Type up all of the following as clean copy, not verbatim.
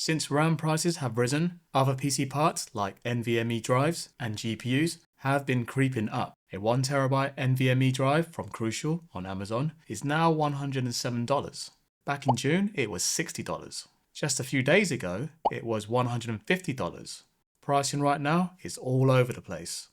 Since RAM prices have risen, other PC parts like NVMe drives and GPUs have been creeping up. A 1TB NVMe drive from Crucial on Amazon is now $107. Back in June, it was $60. Just a few days ago, it was $150. Pricing right now is all over the place.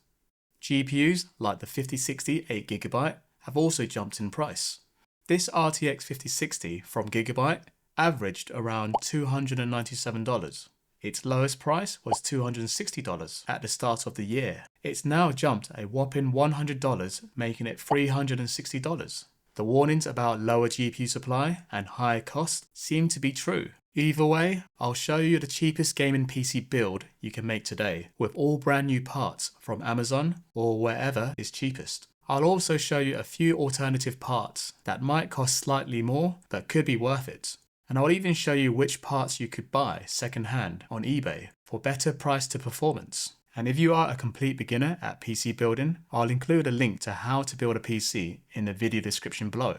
GPUs like the 5060 8GB have also jumped in price. This RTX 5060 from Gigabyte averaged around $297. Its lowest price was $260 at the start of the year. It's now jumped a whopping $100, making it $360. The warnings about lower GPU supply and higher costs seem to be true. Either way, I'll show you the cheapest gaming PC build you can make today with all brand new parts from Amazon or wherever is cheapest. I'll also show you a few alternative parts that might cost slightly more but could be worth it. And I'll even show you which parts you could buy secondhand on eBay for better price to performance. And if you are a complete beginner at PC building, I'll include a link to how to build a PC in the video description below.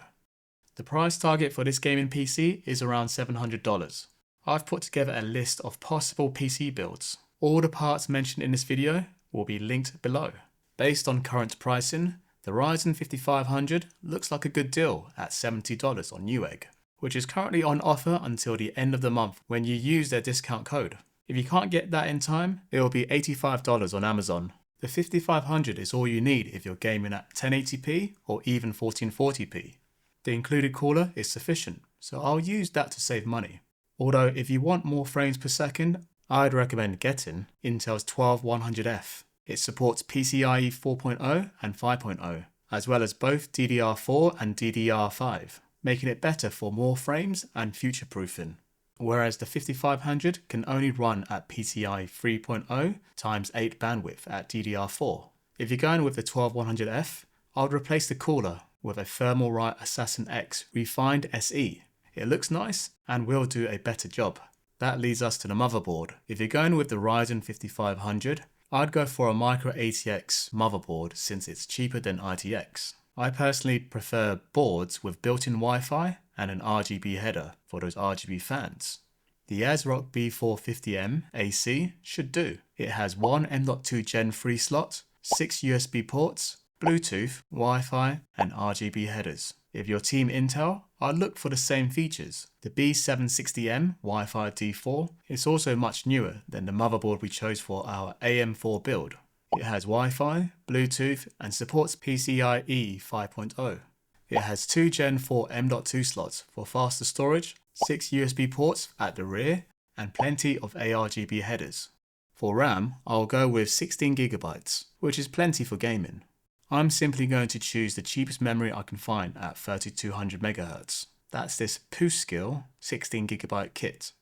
The price target for this gaming PC is around $700. I've put together a list of possible PC builds. All the parts mentioned in this video will be linked below. Based on current pricing, the Ryzen 5500 looks like a good deal at $70 on Newegg, which is currently on offer until the end of the month when you use their discount code. If you can't get that in time, it will be $85 on Amazon. The 5500 is all you need if you're gaming at 1080p or even 1440p. The included cooler is sufficient, so I'll use that to save money. Although if you want more frames per second, I'd recommend getting Intel's 12100F. It supports PCIe 4.0 and 5.0, as well as both DDR4 and DDR5, making it better for more frames and future-proofing. Whereas the 5500 can only run at PCIe 3.0 times 8 bandwidth at DDR4. If you're going with the 12100F, I would replace the cooler with a Thermalright Assassin X Refined SE. It looks nice and will do a better job. That leads us to the motherboard. If you're going with the Ryzen 5500, I'd go for a Micro ATX motherboard since it's cheaper than RTX. I personally prefer boards with built-in Wi-Fi and an RGB header for those RGB fans. The ASRock B450M AC should do. It has one M.2 Gen 3 slot, 6 USB ports, Bluetooth, Wi-Fi and RGB headers. If you're Team Intel, I'd look for the same features. The B760M Wi-Fi D4 is also much newer than the motherboard we chose for our AM4 build. It has Wi-Fi, Bluetooth and supports PCIe 5.0. It has 2 Gen 4 M.2 slots for faster storage, 6 USB ports at the rear and plenty of ARGB headers. For RAM, I'll go with 16GB, which is plenty for gaming. I'm simply going to choose the cheapest memory I can find at 3200MHz. That's this Pushskill 16GB kit.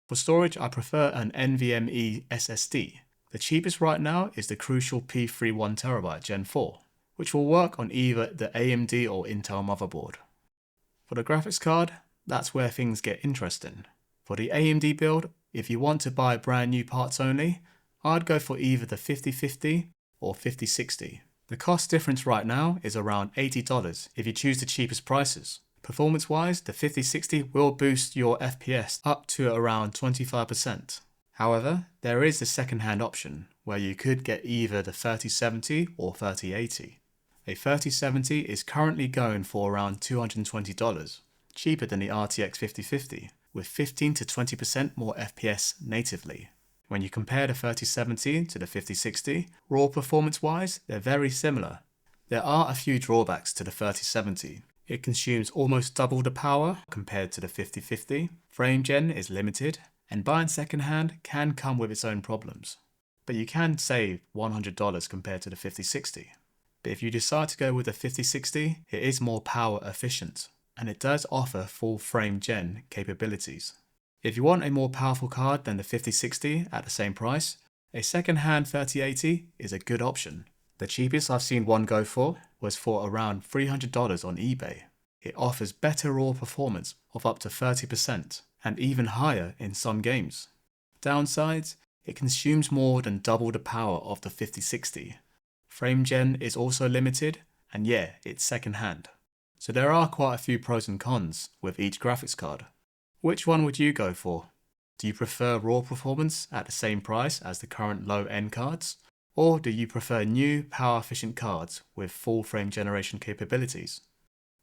For storage, I prefer an NVMe SSD. The cheapest right now is the Crucial P3 1TB Gen 4, which will work on either the AMD or Intel motherboard. For the graphics card, that's where things get interesting. For the AMD build, if you want to buy brand new parts only, I'd go for either the 5050 or 5060. The cost difference right now is around $80 if you choose the cheapest prices. Performance-wise, the 5060 will boost your FPS up to around 25%. However, there is the second-hand option, where you could get either the 3070 or 3080. A 3070 is currently going for around $220, cheaper than the RTX 5050, with 15 to 20% more FPS natively. When you compare the 3070 to the 5060, raw performance-wise, they're very similar. There are a few drawbacks to the 3070. It consumes almost double the power compared to the 5050, frame gen is limited, and buying secondhand can come with its own problems. But you can save $100 compared to the 5060. But if you decide to go with the 5060, it is more power efficient, and it does offer full frame gen capabilities. If you want a more powerful card than the 5060 at the same price, a second-hand 3080 is a good option. The cheapest I've seen one go for was for around $300 on eBay. It offers better raw performance of up to 30% and even higher in some games. Downsides, it consumes more than double the power of the 5060. Frame gen is also limited, and yeah, it's second-hand. So there are quite a few pros and cons with each graphics card. Which one would you go for? Do you prefer raw performance at the same price as the current low-end cards? Or do you prefer new, power-efficient cards with full frame generation capabilities?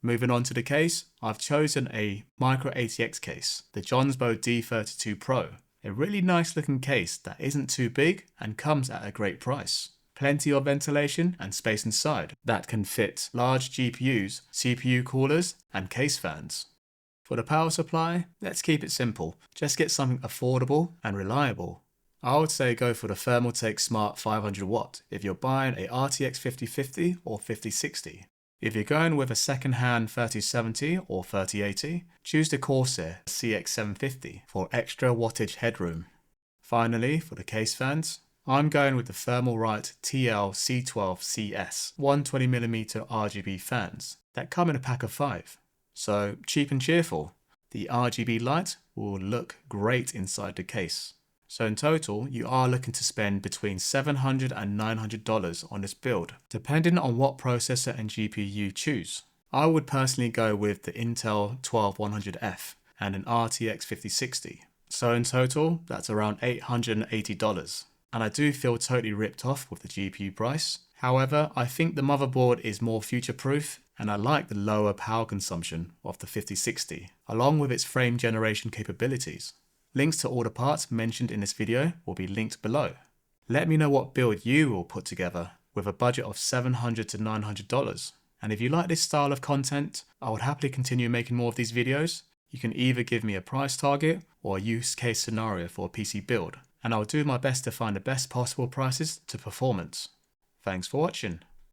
Moving on to the case, I've chosen a micro ATX case, the Johnsbow D32 Pro. A really nice looking case that isn't too big and comes at a great price. Plenty of ventilation and space inside that can fit large GPUs, CPU coolers, and case fans. For the power supply, let's keep it simple. Just get something affordable and reliable. I would say go for the Thermaltake Smart 500 watt if you're buying a RTX 5050 or 5060. If you're going with a second-hand 3070 or 3080, choose the Corsair CX750 for extra wattage headroom. Finally, for the case fans, I'm going with the Thermalright TL-C12CS 120mm RGB fans that come in a pack of 5. So cheap and cheerful. The RGB light will look great inside the case. So in total, you are looking to spend between $700 and $900 on this build, depending on what processor and GPU you choose. I would personally go with the Intel 12100F and an RTX 5060. So in total, that's around $880. And I do feel totally ripped off with the GPU price. However, I think the motherboard is more future-proof, and I like the lower power consumption of the 5060, along with its frame generation capabilities. Links to all the parts mentioned in this video will be linked below. Let me know what build you will put together with a budget of $700 to $900. And if you like this style of content, I would happily continue making more of these videos. You can either give me a price target or a use case scenario for a PC build, and I'll do my best to find the best possible prices to performance. Thanks for watching.